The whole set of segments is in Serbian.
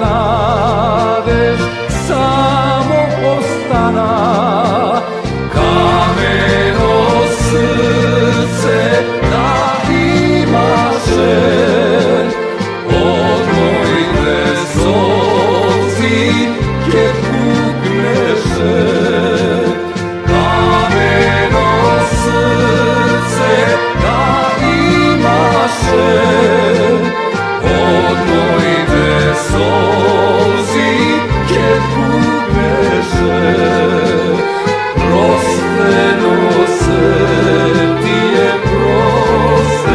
nadeš samo ostana, kameno srce da imaše, od mojne zozi ke pukneše. Kameno srce da imaše, od mojne zozi ke pukneše. Prosteno se ti je prosteno,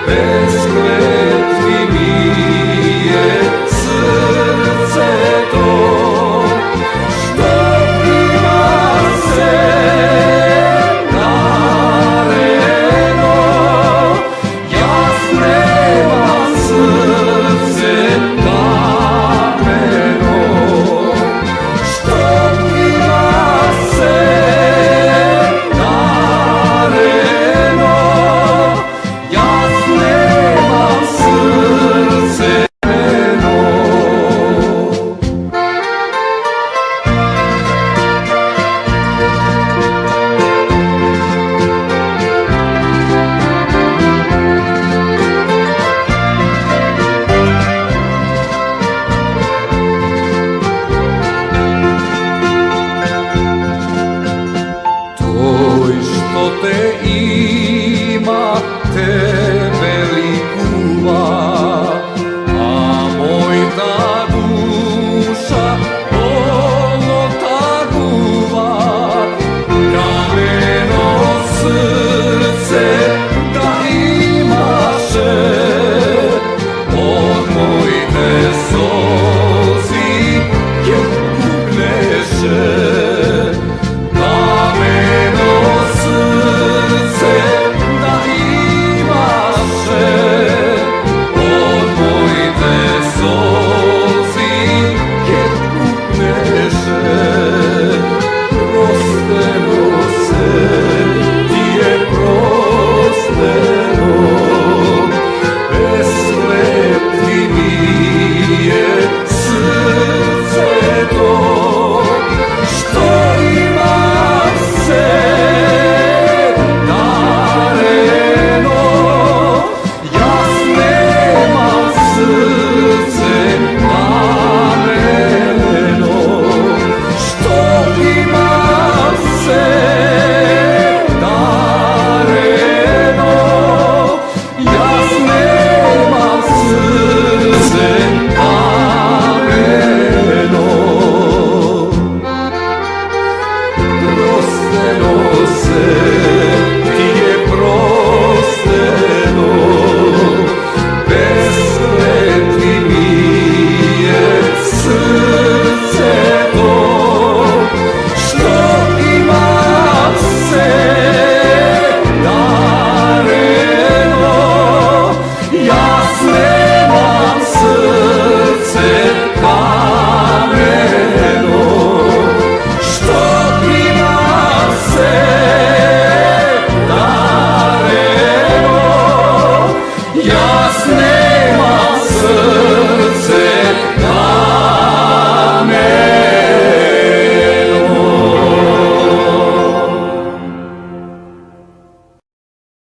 bez kletvi mi je srce to, što ima se nareno. Ja spremam srce kameno, što ima se nareno. Ja spremam srce kameno. Toj što te